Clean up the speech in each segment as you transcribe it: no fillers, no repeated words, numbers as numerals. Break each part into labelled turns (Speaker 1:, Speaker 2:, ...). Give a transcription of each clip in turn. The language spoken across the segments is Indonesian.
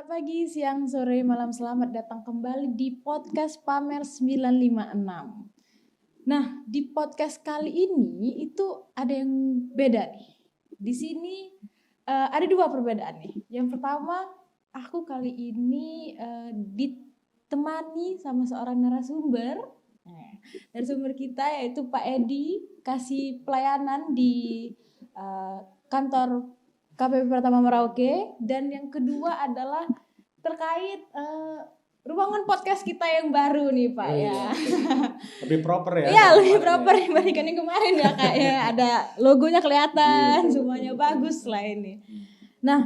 Speaker 1: Selamat pagi, siang, sore, malam. Selamat datang kembali di podcast Pamer 956. Nah, di podcast kali ini itu ada yang beda nih. Di sini ada dua perbedaan nih. Yang pertama, aku kali ini ditemani sama seorang narasumber. Narasumber kita yaitu Pak Edi, kasih pelayanan di kantor KPP Pratama Merauke. Dan yang kedua adalah terkait ruangan podcast kita yang baru nih Pak ya.
Speaker 2: Lebih proper ya.
Speaker 1: Iya, lebih proper dibandingkan yang kemarin ya Kak ya. Ada logonya kelihatan, semuanya bagus lah ini. Nah,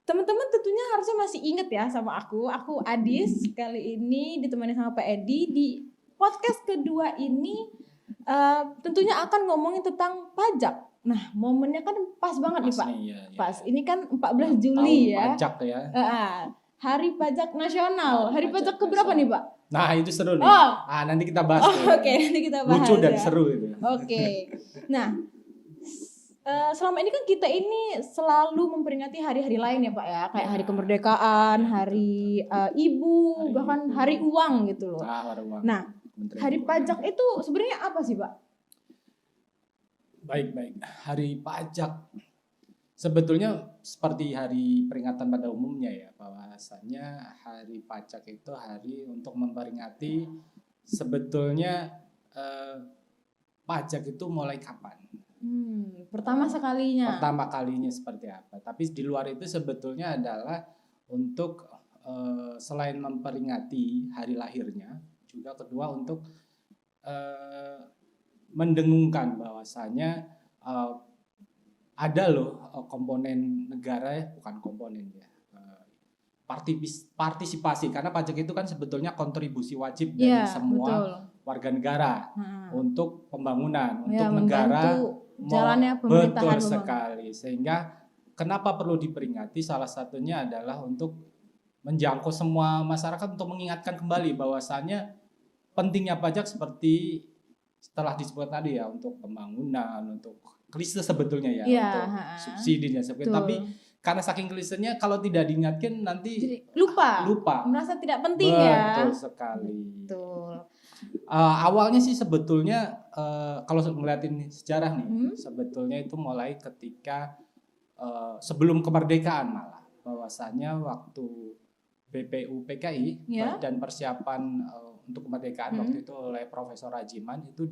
Speaker 1: teman-teman tentunya harusnya masih inget ya sama aku. Aku Adis, kali ini ditemani sama Pak Edi. Di podcast kedua ini tentunya akan ngomongin tentang pajak. Nah, momennya kan pas banget nih Pak.
Speaker 2: Iya.
Speaker 1: Pas, ini kan 14 Juli ya.
Speaker 2: Pajak ya.
Speaker 1: Hari Pajak Nasional. Hari pajak keberapa nih Pak?
Speaker 2: Nah itu seru nih.
Speaker 1: Oh.
Speaker 2: Nanti kita bahas.
Speaker 1: Oke, nanti kita bahas.
Speaker 2: Lucu dan
Speaker 1: ya.
Speaker 2: seru itu.
Speaker 1: Oke. Nah, selama ini kan kita ini selalu memperingati hari-hari lain ya Pak ya, kayak hari kemerdekaan, hari ibu, bahkan hari uang gitu loh.
Speaker 2: Hari uang.
Speaker 1: Nah, hari pajak itu sebenarnya apa sih Pak?
Speaker 2: Baik. Hari pajak sebetulnya seperti hari peringatan pada umumnya ya, bahwasanya hari pajak itu hari untuk memperingati sebetulnya pajak itu mulai kapan.
Speaker 1: Pertama kalinya
Speaker 2: seperti apa. Tapi di luar itu sebetulnya adalah untuk selain memperingati hari lahirnya, juga kedua untuk mendengungkan bahwasanya ada loh komponen negara ya, bukan komponen ya, partisipasi, karena pajak itu kan sebetulnya kontribusi wajib dari semua warga negara untuk pembangunan, untuk negara
Speaker 1: jalannya pemerintahan.
Speaker 2: Betul sekali. Sehingga kenapa perlu diperingati? Salah satunya adalah untuk menjangkau semua masyarakat, untuk mengingatkan kembali bahwasannya pentingnya pajak seperti setelah disebut tadi ya, untuk pembangunan, untuk klise sebetulnya ya, untuk subsidinya sebetulnya. Tapi karena saking klisenya, kalau tidak diingatkan nanti
Speaker 1: jadi lupa, merasa tidak penting. Ya.
Speaker 2: Betul sekali.
Speaker 1: Betul.
Speaker 2: Awalnya sih sebetulnya kalau ngeliatin sejarah nih, sebetulnya itu mulai ketika sebelum kemerdekaan malah, bahwasanya waktu BPU PKI dan persiapan untuk kemerdekaan waktu itu oleh Profesor Rajiman itu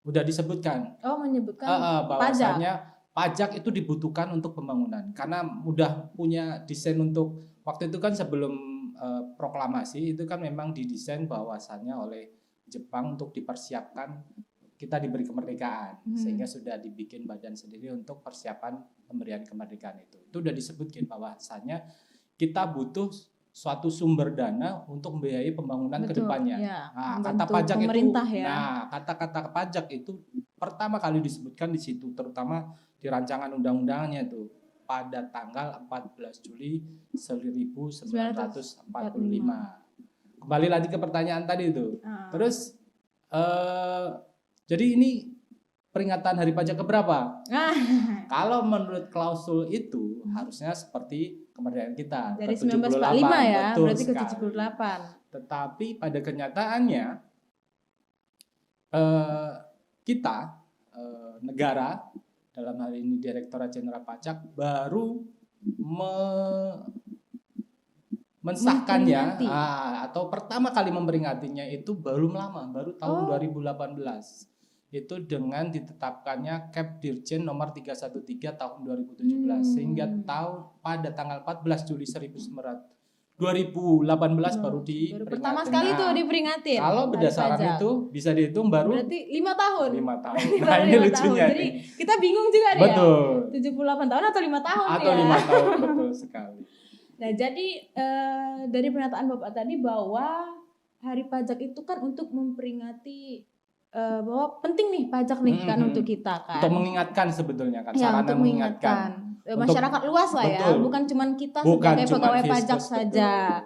Speaker 2: udah disebutkan.
Speaker 1: Menyebutkan
Speaker 2: bahwasanya pajak itu dibutuhkan untuk pembangunan, karena udah punya desain untuk waktu itu kan sebelum proklamasi itu kan memang didesain bahwasannya oleh Jepang untuk dipersiapkan kita diberi kemerdekaan, sehingga sudah dibikin badan sendiri untuk persiapan pemberian kemerdekaan itu. Itu udah disebutkan bahwasannya kita butuh suatu sumber dana untuk membiayai pembangunan ke depannya.
Speaker 1: Ya,
Speaker 2: kata pajak itu
Speaker 1: ya.
Speaker 2: Kata-kata pajak itu pertama kali disebutkan di situ, terutama di rancangan undang-undangnya itu pada tanggal 14 Juli 1945. Kembali lagi ke pertanyaan tadi itu. Terus jadi ini peringatan hari pajak keberapa? Kalau menurut klausul itu harusnya seperti kemerdekaan kita
Speaker 1: dari 1945 ya,
Speaker 2: betul
Speaker 1: berarti ke
Speaker 2: sekali.
Speaker 1: 78.
Speaker 2: Tetapi pada kenyataannya kita negara, dalam hal ini Direktorat Jenderal Pajak, baru mensahkannya atau pertama kali memperingatinya itu baru tahun 2018. Itu dengan ditetapkannya Kep Dirjen nomor 313 tahun 2017, sehingga pada tanggal 14 Juli 2018 baru diperingati.
Speaker 1: Pertama sekali tuh diperingatin.
Speaker 2: Kalau berdasarkan itu bisa dihitung berarti
Speaker 1: 5 tahun.
Speaker 2: 5 tahun. Nah, ini lucunya.
Speaker 1: Jadi kita bingung juga nih.
Speaker 2: Betul.
Speaker 1: Ya. 78 tahun atau 5 tahun
Speaker 2: atau 5 tahun, betul sekali.
Speaker 1: Nah, jadi dari pernyataan Bapak tadi bahwa hari pajak itu kan untuk memperingati bahwa penting nih pajak nih kan untuk kita kan.
Speaker 2: Untuk mengingatkan sebetulnya kan,
Speaker 1: sarana mengingatkan masyarakat luas lah ya, bukan cuman kita sebagai pegawai pajak saja.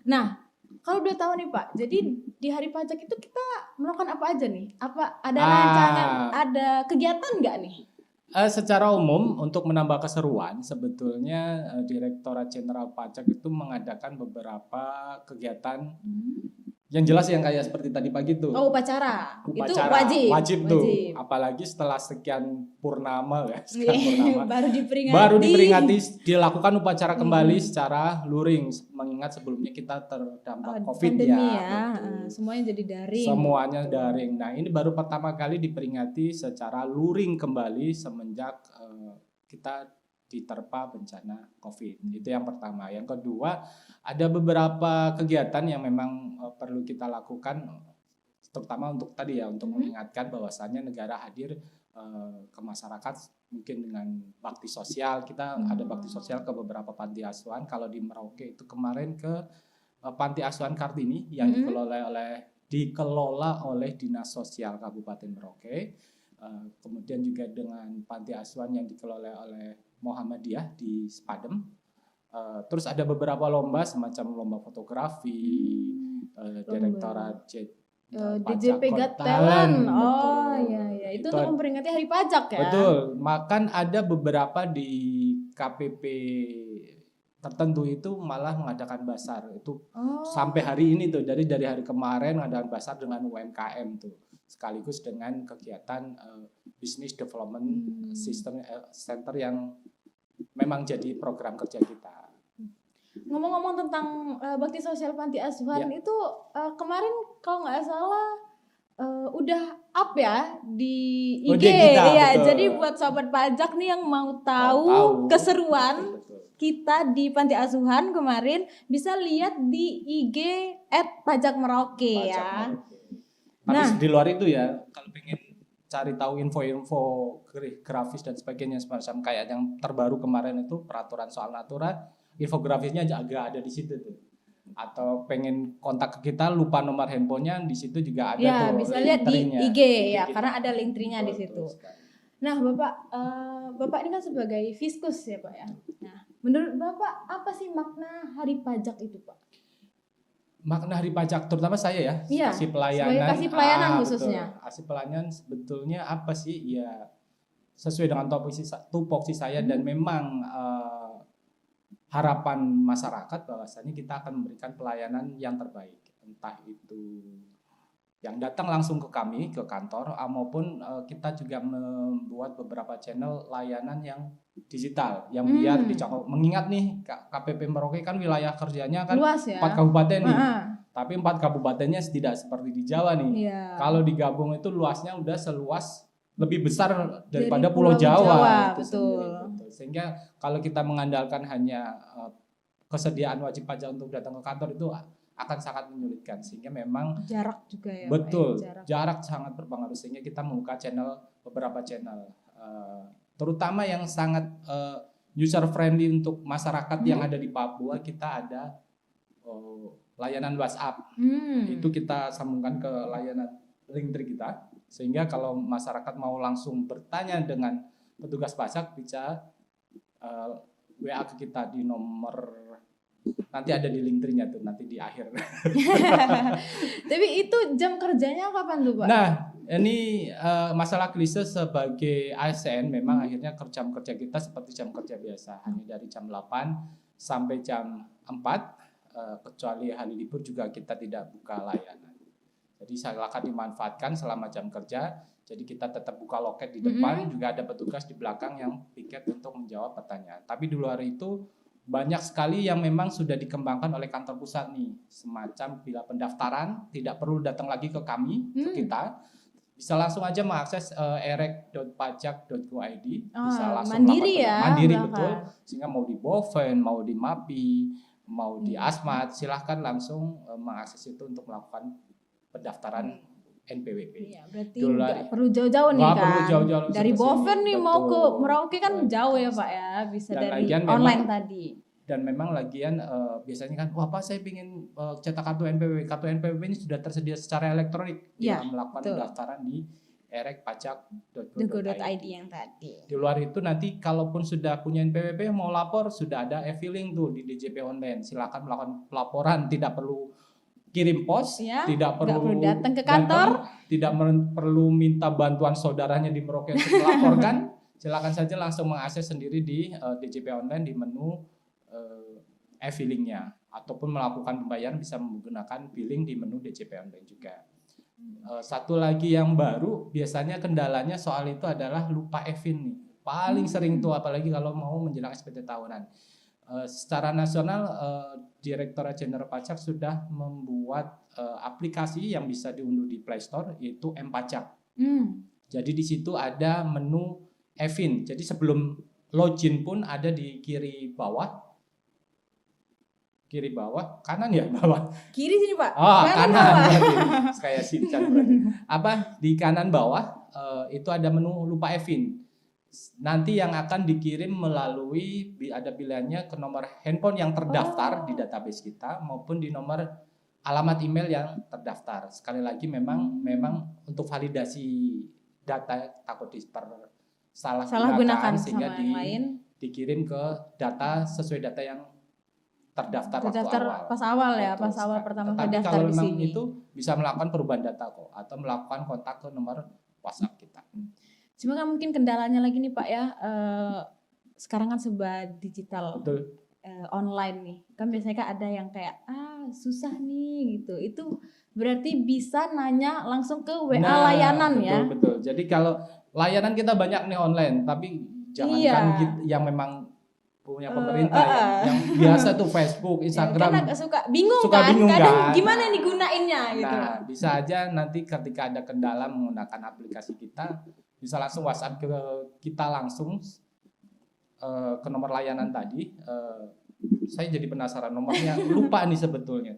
Speaker 1: Nah, kalau udah tahu nih Pak, jadi di hari pajak itu kita melakukan apa aja nih? Apa ada rancangan, ada kegiatan nggak nih?
Speaker 2: Secara umum untuk menambah keseruan sebetulnya Direktorat Jenderal Pajak itu mengadakan beberapa kegiatan yang jelas yang kayak seperti tadi pagi tuh.
Speaker 1: Oh, upacara. Itu
Speaker 2: Upacara
Speaker 1: wajib.
Speaker 2: tuh, apalagi setelah sekian purnama ya, sekian purnama
Speaker 1: baru
Speaker 2: diperingati dilakukan upacara kembali secara luring, mengingat sebelumnya kita terdampak COVID
Speaker 1: pandemi
Speaker 2: ya.
Speaker 1: Semuanya jadi daring.
Speaker 2: Semuanya daring. Nah, ini baru pertama kali diperingati secara luring kembali semenjak kita diterpa bencana COVID. Itu yang pertama. Yang kedua, ada beberapa kegiatan yang memang perlu kita lakukan, terutama untuk tadi ya, untuk mengingatkan bahwasannya negara hadir ke masyarakat mungkin dengan bakti sosial. Kita ada bakti sosial ke beberapa panti asuhan. Kalau di Merauke itu kemarin ke panti asuhan Kartini yang dikelola oleh Dinas Sosial Kabupaten Merauke. Kemudian juga dengan panti asuhan yang dikelola oleh Muhammadiyah di Sepadem. Terus ada beberapa lomba semacam lomba fotografi, Direktorat
Speaker 1: DJP Got Talent. Oh iya. Itu untuk memperingati Hari Pajak ya.
Speaker 2: Betul. Makan ada beberapa di KPP tertentu itu malah mengadakan basar. Itu sampai hari ini tuh, dari hari kemarin mengadakan basar dengan UMKM tuh, sekaligus dengan kegiatan Business Development System Center yang memang jadi program kerja kita.
Speaker 1: Ngomong-ngomong tentang bakti sosial panti asuhan itu kemarin kalau nggak salah udah up ya di IG
Speaker 2: kita,
Speaker 1: ya.
Speaker 2: betul.
Speaker 1: Jadi buat sobat pajak nih yang mau tahu keseruan kita di panti asuhan kemarin bisa lihat di IG @pajakmerauke ya.
Speaker 2: Tapi di luar itu ya, kalau pengen cari tahu info-info grafis dan sebagainya semacam kayak yang terbaru kemarin itu peraturan soal natura, infografisnya agak ada di situ tuh. Atau pengen kontak ke kita, lupa nomor handphonenya, di situ juga ada
Speaker 1: ya,
Speaker 2: tuh.
Speaker 1: bisa lihat di IG ya, karena ada linktree-nya di situ. Nah, Bapak ini kan sebagai Fiskus ya, Pak ya. Nah, menurut Bapak apa sih makna Hari Pajak itu, Pak?
Speaker 2: Makna Hari Pajak, terutama saya ya, kasih pelayanan.
Speaker 1: Kasih pelayanan khususnya.
Speaker 2: Kasih pelayanan sebetulnya apa sih? Ya sesuai dengan tupoksi saya dan memang harapan masyarakat bahwasanya kita akan memberikan pelayanan yang terbaik. Entah itu yang datang langsung ke kami, ke kantor, maupun kita juga membuat beberapa channel layanan yang digital yang biar dicangkup. Mengingat nih KPP Merauke kan wilayah kerjanya kan
Speaker 1: luas ya?
Speaker 2: 4 kabupaten nih. Tapi 4 kabupatennya tidak seperti di Jawa nih. Kalau digabung itu luasnya udah seluas lebih besar daripada Pulau Jawa itu sendiri. Sehingga kalau kita mengandalkan hanya kesediaan wajib pajak untuk datang ke kantor itu akan sangat menyulitkan, sehingga memang
Speaker 1: jarak juga ya.
Speaker 2: Betul, jarak sangat berpengaruh, sehingga kita membuka beberapa channel, terutama yang sangat user friendly untuk masyarakat yang ada di Papua. Kita ada layanan WhatsApp, itu kita sambungkan ke layanan linktree kita, sehingga kalau masyarakat mau langsung bertanya dengan petugas pajak bisa WA ke kita di nomor, nanti ada di linktree-nya tuh, nanti di akhir.
Speaker 1: Tapi itu jam kerjanya kapan tuh, Pak?
Speaker 2: Nah, ini masalah klise sebagai ASN memang akhirnya jam kerja kita seperti jam kerja biasa, hanya dari jam 8 sampai jam 4, kecuali hari libur juga kita tidak buka layanan. Jadi silakan dimanfaatkan selama jam kerja. Jadi kita tetap buka loket di depan, juga ada petugas di belakang yang piket untuk menjawab pertanyaan. Tapi di luar itu banyak sekali yang memang sudah dikembangkan oleh kantor pusat nih, semacam bila pendaftaran tidak perlu datang lagi ke kami, ke kita, bisa langsung aja mengakses erek.pajak.go.id, bisa langsung
Speaker 1: mandiri ya,
Speaker 2: mandiri betul, sehingga mau di Boven, mau di MAPI, mau di Asmat, silahkan langsung mengakses itu untuk melakukan pendaftaran NPWP.
Speaker 1: Iya, berarti nggak perlu jauh-jauh nih kan.
Speaker 2: Perlu jauh-jauh
Speaker 1: dari Boven nih mau ke Merauke kan jauh ya Pak ya, bisa dan dari online memang, tadi.
Speaker 2: Dan memang lagian biasanya kan, wah Pak saya ingin cetak kartu NPWP. Kartu NPWP ini sudah tersedia secara elektronik. Ya, melakukan pendaftaran di erek.pajak.go.id
Speaker 1: yang tadi.
Speaker 2: Di luar itu nanti kalaupun sudah punya NPWP mau lapor, sudah ada e-filing tuh di DJP online. Silakan melakukan pelaporan, tidak perlu kirim pos, tidak perlu
Speaker 1: datang ke kantor,
Speaker 2: tidak perlu minta bantuan saudaranya di Merauke untuk melaporkan. silakan saja langsung mengakses sendiri di DJP Online di menu e-filling-nya, ataupun melakukan pembayaran bisa menggunakan billing di menu DJP Online juga. Satu lagi yang baru, biasanya kendalanya soal itu adalah lupa e-fin nih. Paling sering tuh, apalagi kalau mau menjelang SPT tahunan. Secara nasional, Direktorat Jenderal Pajak sudah membuat aplikasi yang bisa diunduh di Play Store, yaitu M-Pajak. Jadi di situ ada menu e-fin. Jadi sebelum login pun ada di kiri bawah, kanan ya bawah.
Speaker 1: Kiri sini Pak.
Speaker 2: Oh, kanan
Speaker 1: bawah.
Speaker 2: berarti. Kayak Shinchan berarti. Di kanan bawah itu ada menu lupa e-fin. Nanti yang akan dikirim melalui ada pilihannya ke nomor handphone yang terdaftar di database kita maupun di nomor alamat email yang terdaftar. Sekali lagi memang untuk validasi data takut salah gunakan sehingga
Speaker 1: sama yang lain.
Speaker 2: dikirim ke data sesuai data yang terdaftar
Speaker 1: pas awal ya, pas awal pertama
Speaker 2: Tetapi
Speaker 1: daftar
Speaker 2: kalau
Speaker 1: di
Speaker 2: memang
Speaker 1: sini.
Speaker 2: itu bisa melakukan perubahan data kok, atau melakukan kontak ke nomor WhatsApp kita.
Speaker 1: Cuma kan mungkin kendalanya lagi nih Pak ya, sekarang kan serba digital.
Speaker 2: Betul.
Speaker 1: Online nih. Kan biasanya kan ada yang kayak susah nih gitu. Itu berarti bisa nanya langsung ke WA layanan
Speaker 2: betul,
Speaker 1: ya.
Speaker 2: Betul. Jadi kalau layanan kita banyak nih online, tapi jangankan yang memang punya pemerintah yang biasa tuh Facebook, Instagram.
Speaker 1: Kan agak suka bingung
Speaker 2: kadang
Speaker 1: kan? Gimana nih gunainnya gitu.
Speaker 2: Nah, bisa aja nanti ketika ada kendala menggunakan aplikasi kita, bisa langsung WhatsApp ke kita langsung ke nomor layanan tadi. Saya jadi penasaran, nomornya lupa nih sebetulnya.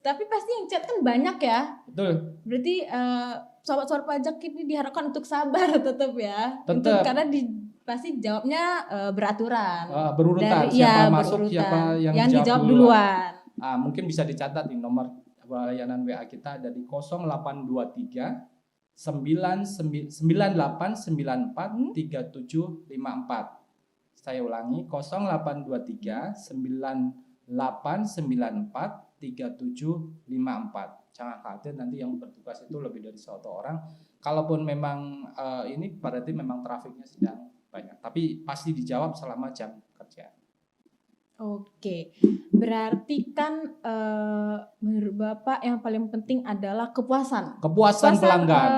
Speaker 1: Tapi pasti yang chat kan banyak ya.
Speaker 2: Betul.
Speaker 1: Berarti sobat-sobat pajak ini diharapkan untuk sabar tetap ya.
Speaker 2: Tetap.
Speaker 1: Karena pasti jawabnya beraturan.
Speaker 2: Berurutan. Siapa masuk, siapa yang
Speaker 1: dijawab duluan.
Speaker 2: Mungkin bisa dicatat nih nomor layanan WA kita ada di 0823 9894 3754. Saya ulangi 0823 9894 3754. Jangan khawatir, nanti yang bertugas itu lebih dari satu orang. Kalaupun memang ini berarti memang trafiknya sedang banyak, tapi pasti dijawab selama jam kerja.
Speaker 1: Oke, berarti kan menurut Bapak yang paling penting adalah kepuasan
Speaker 2: pelanggan,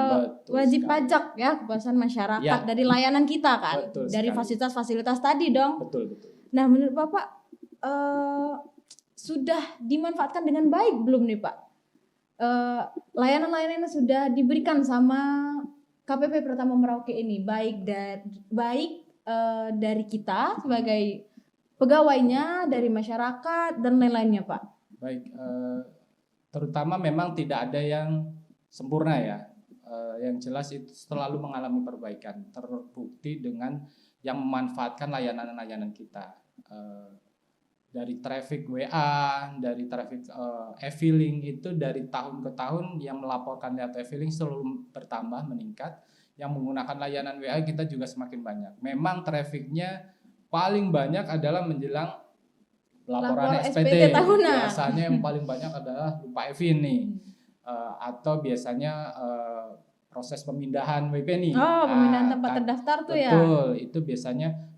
Speaker 1: wajib pajak ya, kepuasan masyarakat dari layanan kita kan, dari fasilitas-fasilitas tadi dong.
Speaker 2: Betul.
Speaker 1: Nah, menurut Bapak sudah dimanfaatkan dengan baik belum nih Pak? Layanan-layanan yang sudah diberikan sama KPP Pertama Merauke ini, baik dari kita sebagai pegawainya, dari masyarakat dan lain-lainnya Pak.
Speaker 2: Baik, terutama memang tidak ada yang sempurna ya. Yang jelas itu selalu mengalami perbaikan, terbukti dengan yang memanfaatkan layanan-layanan kita. Dari traffic WA, dari traffic e-filling itu dari tahun ke tahun yang melaporkan lewat e-filling selalu bertambah, meningkat. Yang menggunakan layanan WA kita juga semakin banyak. Memang trafficnya paling banyak adalah menjelang laporan SPT tahunan. Biasanya yang paling banyak adalah lupa e-fin nih. Atau biasanya proses pemindahan WP nih.
Speaker 1: Pemindahan tempat terdaftar tuh ya.
Speaker 2: Betul, itu biasanya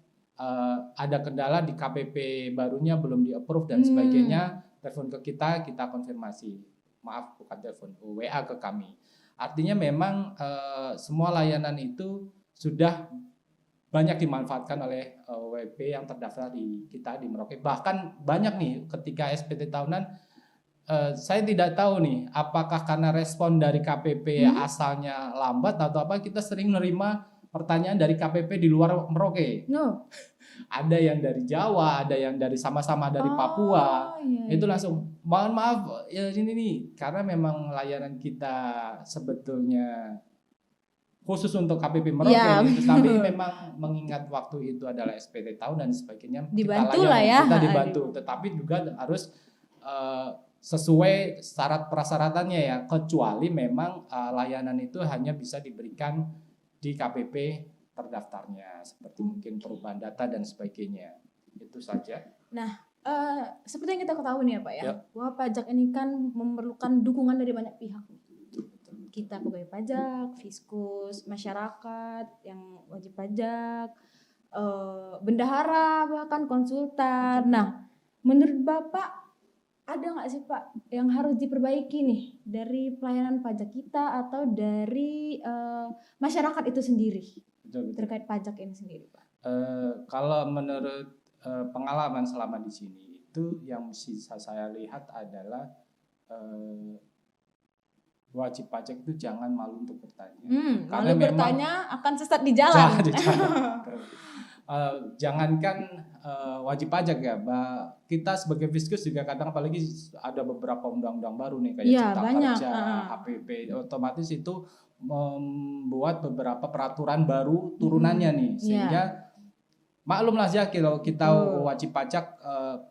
Speaker 2: ada kendala di KPP barunya belum di-approve dan sebagainya. Telepon ke kita konfirmasi. Maaf, bukan telepon, WA ke kami. Artinya memang semua layanan itu sudah banyak dimanfaatkan oleh WP yang terdaftar di kita di Merauke. Bahkan banyak nih ketika SPT tahunan, saya tidak tahu nih apakah karena respon dari KPP asalnya lambat atau apa, kita sering menerima pertanyaan dari KPP di luar Merauke. Ada yang dari Jawa, ada yang dari sama-sama dari Papua. Itu langsung, mohon maaf ya ini nih, karena memang layanan kita sebetulnya khusus untuk KPP Merauke, tapi memang mengingat waktu itu adalah SPT tahun dan sebagainya, kita dibantu, tetapi juga harus sesuai syarat persyaratannya ya, kecuali memang layanan itu hanya bisa diberikan di KPP terdaftarnya, seperti mungkin perubahan data dan sebagainya. Itu saja.
Speaker 1: Nah, seperti yang kita ketahui nih ya Pak ya, bahwa pajak ini kan memerlukan dukungan dari banyak pihak. kita pegawai pajak, fiskus, masyarakat yang wajib pajak, bendahara, bahkan konsultan. Nah, menurut Bapak ada nggak sih Pak yang harus diperbaiki nih dari pelayanan pajak kita atau dari masyarakat itu sendiri terkait pajak ini sendiri Pak?
Speaker 2: Kalau menurut pengalaman selama di sini itu yang bisa saya lihat adalah wajib pajak itu jangan malu untuk bertanya.
Speaker 1: Karena malu bertanya akan sesat di jalan.
Speaker 2: Jangankan wajib pajak ya, kita sebagai fiskus juga kadang apalagi ada beberapa undang-undang baru nih kayak Cipta Kerja, HPP, otomatis itu membuat beberapa peraturan baru turunannya nih, sehingga maklumlah ya kalau kita wajib pajak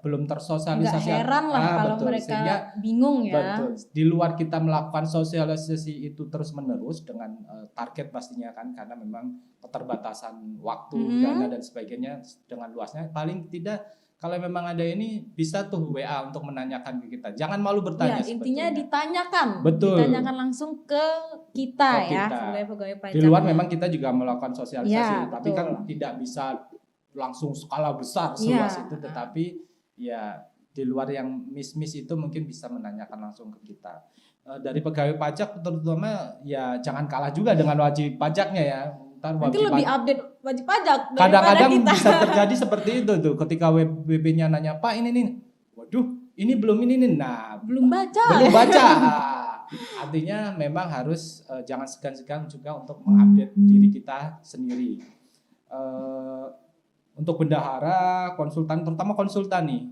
Speaker 2: belum tersosialisasi.
Speaker 1: Nggak heran lah kalau
Speaker 2: betul.
Speaker 1: Mereka
Speaker 2: sehingga,
Speaker 1: bingung ya.
Speaker 2: Betul. Di luar kita melakukan sosialisasi itu terus menerus dengan target pastinya kan, karena memang keterbatasan waktu, dana dan sebagainya dengan luasnya. Paling tidak kalau memang ada ini bisa tuh WA untuk menanyakan ke kita. Jangan malu bertanya.
Speaker 1: Ya, intinya ditanyakan.
Speaker 2: Betul.
Speaker 1: Ditanyakan langsung ke kita ya, sebagai pegawai pajak.
Speaker 2: Di luar memang kita juga melakukan sosialisasi, tapi
Speaker 1: betul.
Speaker 2: kan tidak bisa langsung skala besar seluas itu, tetapi ya di luar yang miss itu mungkin bisa menanyakan langsung ke kita. Dari pegawai pajak terutama ya jangan kalah juga dengan wajib pajaknya ya.
Speaker 1: Nanti lebih update wajib pajak daripada
Speaker 2: kadang-kadang
Speaker 1: kita.
Speaker 2: Bisa terjadi seperti itu tuh, ketika WB-nya nanya, Pak ini nih, waduh ini belum ini nih, nah
Speaker 1: belum baca.
Speaker 2: Artinya memang harus jangan segan-segan juga untuk mengupdate diri kita sendiri. Untuk bendahara, konsultan, terutama konsultan nih,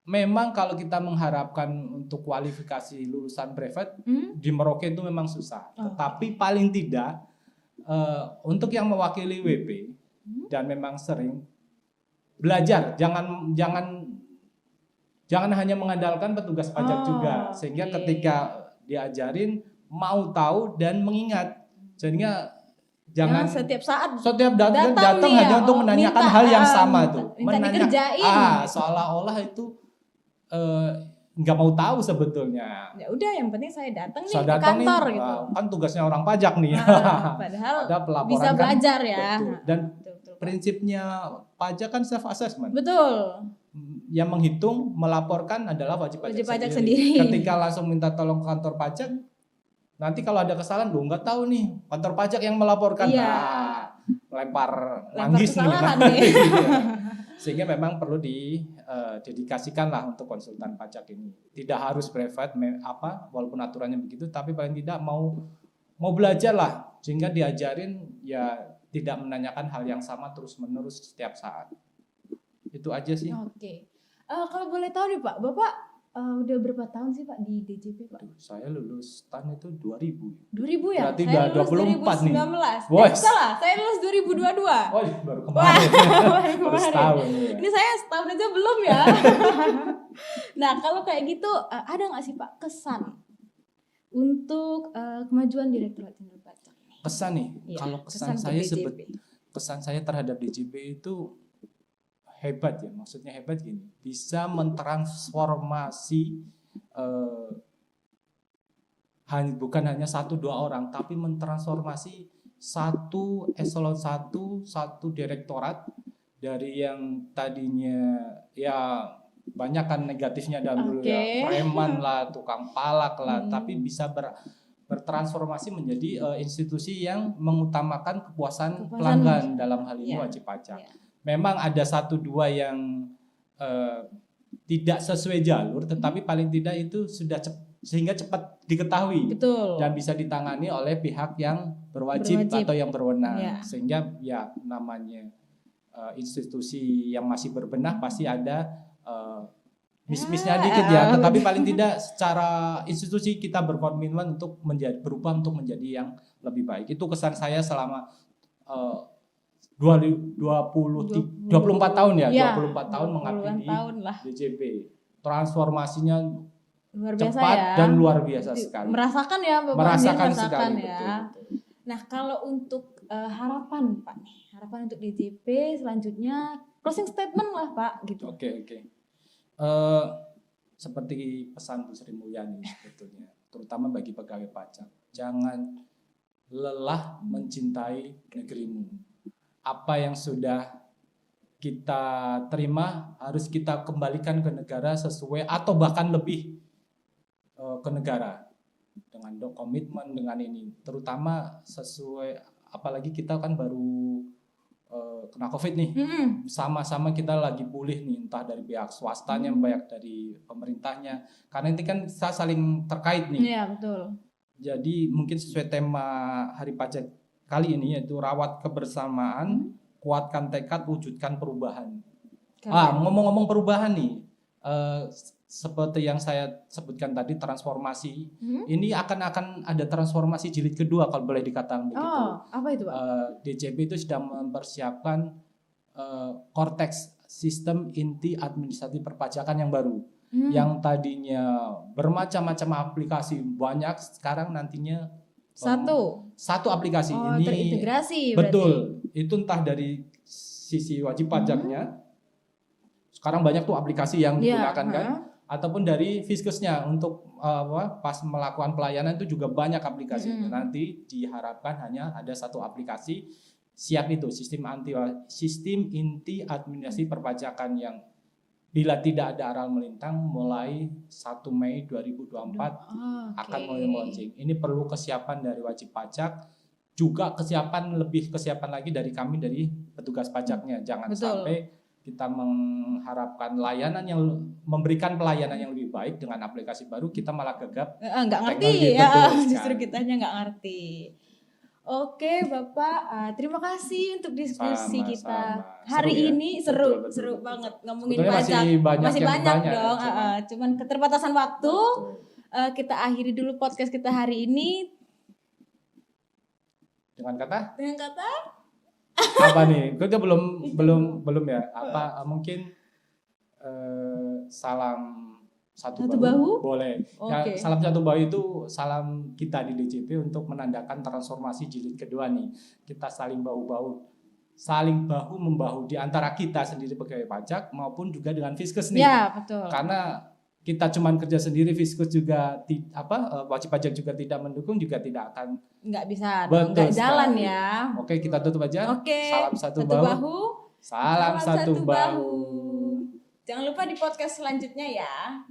Speaker 2: memang kalau kita mengharapkan untuk kualifikasi lulusan brevet di Merauke itu memang susah. Tetapi paling tidak untuk yang mewakili WP dan memang sering belajar, jangan hanya mengandalkan petugas pajak juga, sehingga ketika diajarin mau tahu dan mengingat, sehingga jangan
Speaker 1: setiap saat
Speaker 2: datang hanya untuk menanyakan hal yang sama tuh, seolah-olah itu nggak mau tahu sebetulnya.
Speaker 1: Ya udah, yang penting saya datang nih ke kantor nih, gitu.
Speaker 2: Kan tugasnya orang pajak nih.
Speaker 1: Padahal
Speaker 2: ada pelaporan
Speaker 1: bisa belajar kan, ya.
Speaker 2: Betul. Dan prinsipnya pajak kan self assessment.
Speaker 1: Betul.
Speaker 2: Yang menghitung, melaporkan adalah wajib pajak sendiri. Ketika langsung minta tolong ke kantor pajak, nanti kalau ada kesalahan, lu nggak tahu nih kantor pajak yang melaporkan, lempar manggis nih. Sehingga memang perlu didedikasikan lah untuk konsultan pajak ini. Tidak harus brevet walaupun aturannya begitu, tapi paling tidak mau belajar lah, sehingga diajarin ya tidak menanyakan hal yang sama terus menerus setiap saat. Itu aja sih.
Speaker 1: Oke. Kalau boleh tahu nih Pak, Bapak udah berapa tahun sih Pak di DJP Pak?
Speaker 2: Saya lulus tahun itu 2000.
Speaker 1: 2000 ya?
Speaker 2: Berarti
Speaker 1: saya
Speaker 2: udah 24 nih.
Speaker 1: 2019. Salah, saya lulus 2022.
Speaker 2: Oh, baru kemarin. Baru setahun. Ya.
Speaker 1: Ini saya setahun aja belum ya. Nah, kalau kayak gitu ada nggak sih Pak kesan untuk kemajuan Direktorat Jenderal Pajak?
Speaker 2: Kesan nih, kalau kesan saya terhadap DJP itu hebat ya, maksudnya hebat gini, bisa mentransformasi bukan hanya 1-2 orang, tapi mentransformasi satu eselon 1 direktorat dari yang tadinya ya banyak kan negatifnya dulu ya, preman lah, tukang palak lah, tapi bisa bertransformasi menjadi institusi yang mengutamakan kepuasan pelanggan, dalam hal ini wajib pajak. Memang ada 1-2 yang tidak sesuai jalur, tetapi paling tidak itu sudah sehingga cepat diketahui.
Speaker 1: Betul.
Speaker 2: Dan bisa ditangani oleh pihak yang berwajib atau yang berwenang. Sehingga ya namanya institusi yang masih berbenah pasti ada miss-missnya dikit ya, tetapi paling tidak secara institusi kita berkomitmen untuk berubah untuk menjadi yang lebih baik. Itu kesan saya selama 24 tahun ya, 24 tahun mengabdi di DJP. Transformasinya
Speaker 1: luar biasa
Speaker 2: cepat
Speaker 1: ya.
Speaker 2: Dan luar biasa sekali.
Speaker 1: Merasakan ya Bapak,
Speaker 2: merasakan sekali
Speaker 1: ya. Betul. Nah, kalau untuk harapan Pak nih, harapan untuk DJP selanjutnya, closing statement lah Pak gitu.
Speaker 2: Oke. Seperti pesan Bu Sri Mulyani sebetulnya. terutama bagi pegawai pajak. Jangan lelah mencintai negerimu. Apa yang sudah kita terima harus kita kembalikan ke negara sesuai atau bahkan lebih ke negara dengan komitmen dengan ini, terutama sesuai, apalagi kita kan baru kena COVID nih, sama-sama kita lagi pulih nih, entah dari pihak swastanya, baik dari pemerintahnya, karena ini kan kita saling terkait nih.
Speaker 1: Iya, betul.
Speaker 2: Jadi mungkin sesuai tema Hari Pajak kali ini, yaitu rawat kebersamaan, kuatkan tekad, wujudkan perubahan. Ngomong-ngomong perubahan nih, seperti yang saya sebutkan tadi, transformasi, ini akan ada transformasi jilid kedua kalau boleh dikatakan begitu.
Speaker 1: Oh, apa itu, Pak?
Speaker 2: DJP itu sedang mempersiapkan Cortex, sistem inti administratif perpajakan yang baru, yang tadinya bermacam-macam aplikasi banyak, sekarang nantinya satu aplikasi. Ini
Speaker 1: terintegrasi
Speaker 2: betul berarti. Itu entah dari sisi wajib pajaknya, sekarang banyak tuh aplikasi yang digunakan kan, ataupun dari Fiskusnya untuk pas melakukan pelayanan itu juga banyak aplikasi. Nanti diharapkan hanya ada satu aplikasi siap itu, sistem inti administrasi perpajakan yang bila tidak ada aral melintang mulai 1 Mei 2024 akan mulai launching. Ini perlu kesiapan dari wajib pajak, juga kesiapan lagi dari kami dari petugas pajaknya. Jangan sampai kita mengharapkan memberikan pelayanan yang lebih baik dengan aplikasi baru, kita malah gegap.
Speaker 1: Nggak ngerti ya, justru kitanya nggak ngerti. Oke Bapak, terima kasih untuk diskusi kita hari ini. Seru banget ngomongin pajak. Masih banyak dong, cuman keterbatasan waktu. Kita akhiri dulu podcast kita hari ini dengan kata
Speaker 2: apa nih? Kita belum ya. Apa mungkin salam satu bahu? Boleh. Ya, salam satu bahu itu salam kita di DJP untuk menandakan transformasi jilid kedua nih. Kita saling bahu membahu di antara kita sendiri pegawai pajak maupun juga dengan Fiskus nih.
Speaker 1: Ya, betul.
Speaker 2: Karena kita cuman kerja sendiri, Fiskus juga wajib pajak juga tidak mendukung, juga nggak bisa nggak jalan ya. Oke, kita tutup aja. Salam satu bahu. Salam satu bahu.
Speaker 1: Jangan lupa di podcast selanjutnya ya.